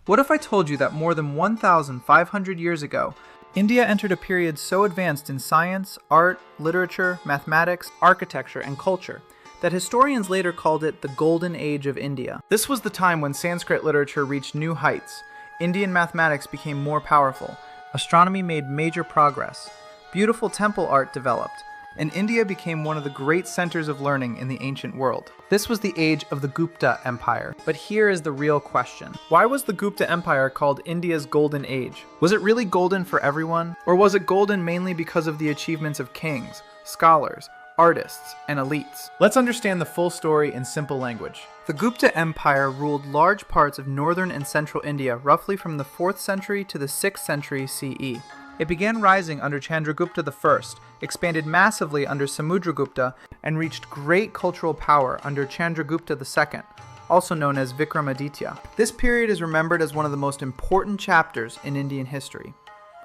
What if I told you that more than 1,500 years ago, India entered a period so advanced in science, art, literature, mathematics, architecture, and culture that historians later called it the Golden Age of India? This was the time when Sanskrit literature reached new heights, Indian mathematics became more powerful, astronomy made major progress, beautiful temple art developed, and India became one of the great centers of learning in the ancient world. This was the age of the Gupta Empire. But here is the real question. Why was the Gupta Empire called India's Golden Age? Was it really golden for everyone? Or was it golden mainly because of the achievements of kings, scholars, artists, and elites? Let's understand the full story in simple language. The Gupta Empire ruled large parts of northern and central India roughly from the 4th century to the 6th century CE. It began rising under Chandragupta I, expanded massively under Samudragupta, and reached great cultural power under Chandragupta II, also known as Vikramaditya. This period is remembered as one of the most important chapters in Indian history.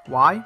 Why?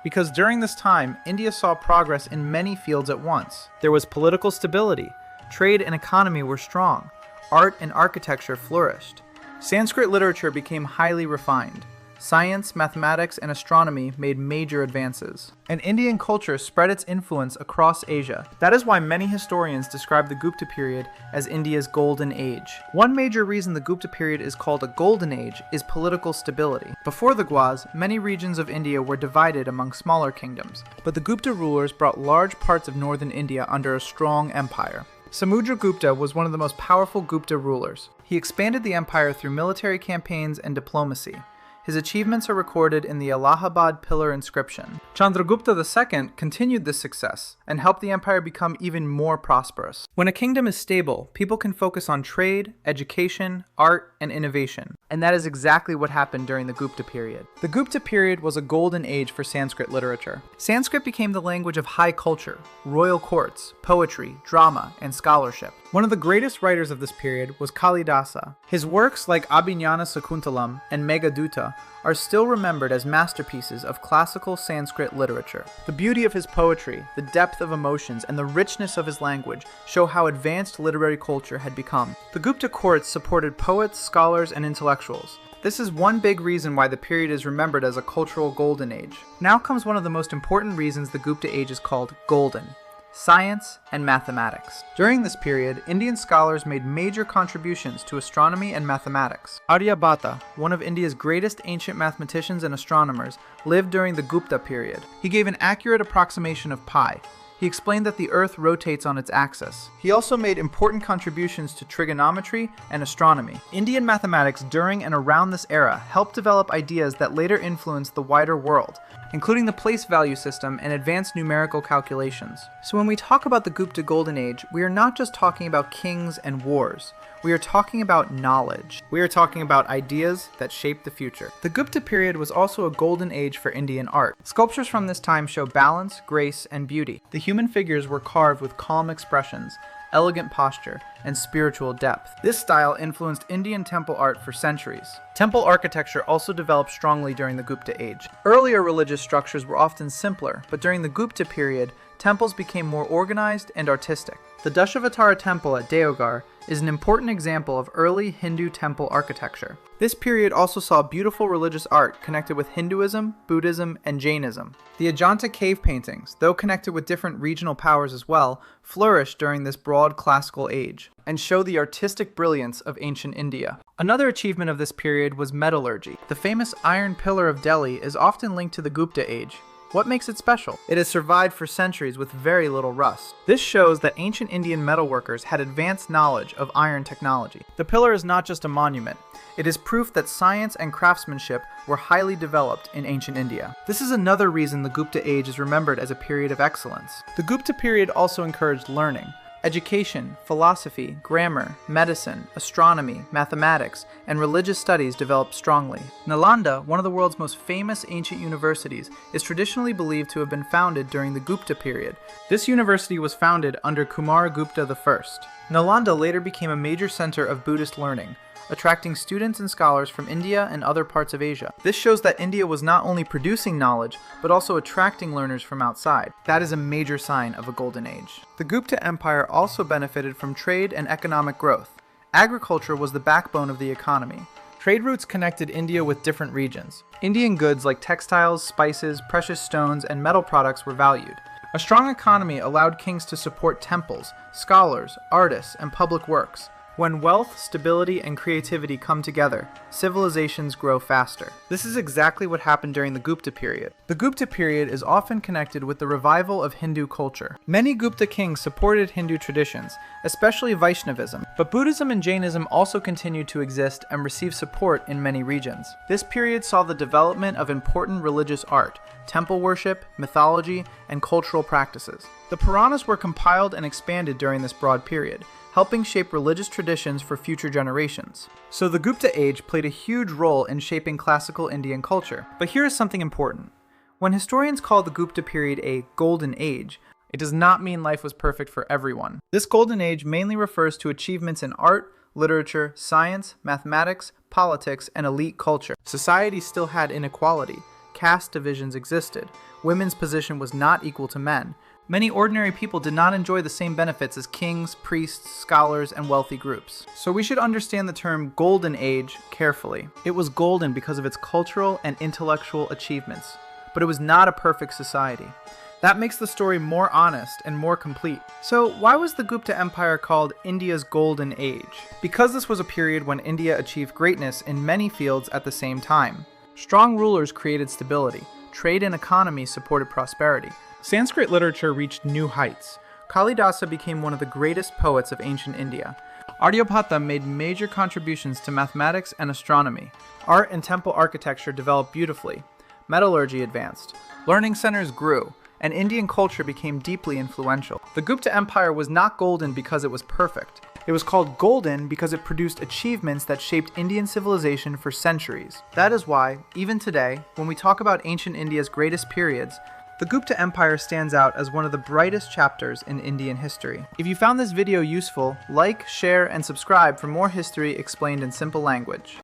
Because during this time, India saw progress in many fields at once. There was political stability, trade and economy were strong, art and architecture flourished. Sanskrit literature became highly refined. Science, mathematics, and astronomy made major advances, and Indian culture spread its influence across Asia. That is why many historians describe the Gupta period as India's golden age. One major reason the Gupta period is called a golden age is political stability. Before the Guptas, many regions of India were divided among smaller kingdoms, but the Gupta rulers brought large parts of northern India under a strong empire. Samudragupta was one of the most powerful Gupta rulers. He expanded the empire through military campaigns and diplomacy. His achievements are recorded in the Allahabad pillar inscription. Chandragupta II continued this success and helped the empire become even more prosperous. When a kingdom is stable, people can focus on trade, education, art, and innovation. And that is exactly what happened during the Gupta period. The Gupta period was a golden age for Sanskrit literature. Sanskrit became the language of high culture, royal courts, poetry, drama, and scholarship. One of the greatest writers of this period was Kalidasa. His works like Abhinana Sakuntalam and Meghaduta are still remembered as masterpieces of classical Sanskrit literature. The beauty of his poetry, the depth of emotions, and the richness of his language show how advanced literary culture had become. The Gupta courts supported poets, scholars, and intellectuals. This is one big reason why the period is remembered as a cultural golden age. Now comes one of the most important reasons the Gupta age is called golden: science and mathematics. During this period, Indian scholars made major contributions to astronomy and mathematics. Aryabhata, one of India's greatest ancient mathematicians and astronomers, lived during the Gupta period. He gave an accurate approximation of pi. He explained that the Earth rotates on its axis. He also made important contributions to trigonometry and astronomy. Indian mathematics during and around this era helped develop ideas that later influenced the wider world, including the place value system and advanced numerical calculations. So when we talk about the Gupta Golden Age, we are not just talking about kings and wars. We are talking about knowledge. We are talking about ideas that shape the future. The Gupta period was also a golden age for Indian art. Sculptures from this time show balance, grace, and beauty. The human figures were carved with calm expressions, elegant posture, and spiritual depth. This style influenced Indian temple art for centuries. Temple architecture also developed strongly during the Gupta age. Earlier religious structures were often simpler, but during the Gupta period, temples became more organized and artistic. The Dashavatara temple at Deoghar is an important example of early Hindu temple architecture. This period also saw beautiful religious art connected with Hinduism, Buddhism, and Jainism. The Ajanta cave paintings, though connected with different regional powers as well, flourished during this broad classical age and show the artistic brilliance of ancient India. Another achievement of this period was metallurgy. The famous Iron Pillar of Delhi is often linked to the Gupta age. What makes it special? It has survived for centuries with very little rust. This shows that ancient Indian metalworkers had advanced knowledge of iron technology. The pillar is not just a monument. It is proof that science and craftsmanship were highly developed in ancient India. This is another reason the Gupta age is remembered as a period of excellence. The Gupta period also encouraged learning. Education, philosophy, grammar, medicine, astronomy, mathematics, and religious studies developed strongly. Nalanda, one of the world's most famous ancient universities, is traditionally believed to have been founded during the Gupta period. This university was founded under Kumaragupta I. Nalanda later became a major center of Buddhist learning, attracting students and scholars from India and other parts of Asia. This shows that India was not only producing knowledge, but also attracting learners from outside. That is a major sign of a golden age. The Gupta Empire also benefited from trade and economic growth. Agriculture was the backbone of the economy. Trade routes connected India with different regions. Indian goods like textiles, spices, precious stones, and metal products were valued. A strong economy allowed kings to support temples, scholars, artists, and public works. When wealth, stability, and creativity come together, civilizations grow faster. This is exactly what happened during the Gupta period. The Gupta period is often connected with the revival of Hindu culture. Many Gupta kings supported Hindu traditions, especially Vaishnavism, but Buddhism and Jainism also continued to exist and receive support in many regions. This period saw the development of important religious art, temple worship, mythology, and cultural practices. The Puranas were compiled and expanded during this broad period, helping shape religious traditions for future generations. So the Gupta age played a huge role in shaping classical Indian culture. But here is something important. When historians call the Gupta period a golden age, it does not mean life was perfect for everyone. This golden age mainly refers to achievements in art, literature, science, mathematics, politics, and elite culture. Society still had inequality. Caste divisions existed. Women's position was not equal to men. Many ordinary people did not enjoy the same benefits as kings, priests, scholars, and wealthy groups. So we should understand the term golden age carefully. It was golden because of its cultural and intellectual achievements, but it was not a perfect society. That makes the story more honest and more complete. So why was the Gupta Empire called India's golden age? Because this was a period when India achieved greatness in many fields at the same time. Strong rulers created stability. Trade and economy supported prosperity. Sanskrit literature reached new heights. Kalidasa became one of the greatest poets of ancient India. Aryabhata made major contributions to mathematics and astronomy. Art and temple architecture developed beautifully. Metallurgy advanced. Learning centers grew, and Indian culture became deeply influential. The Gupta Empire was not golden because it was perfect. It was called golden because it produced achievements that shaped Indian civilization for centuries. That is why, even today, when we talk about ancient India's greatest periods, the Gupta Empire stands out as one of the brightest chapters in Indian history. If you found this video useful, like, share, and subscribe for more history explained in simple language.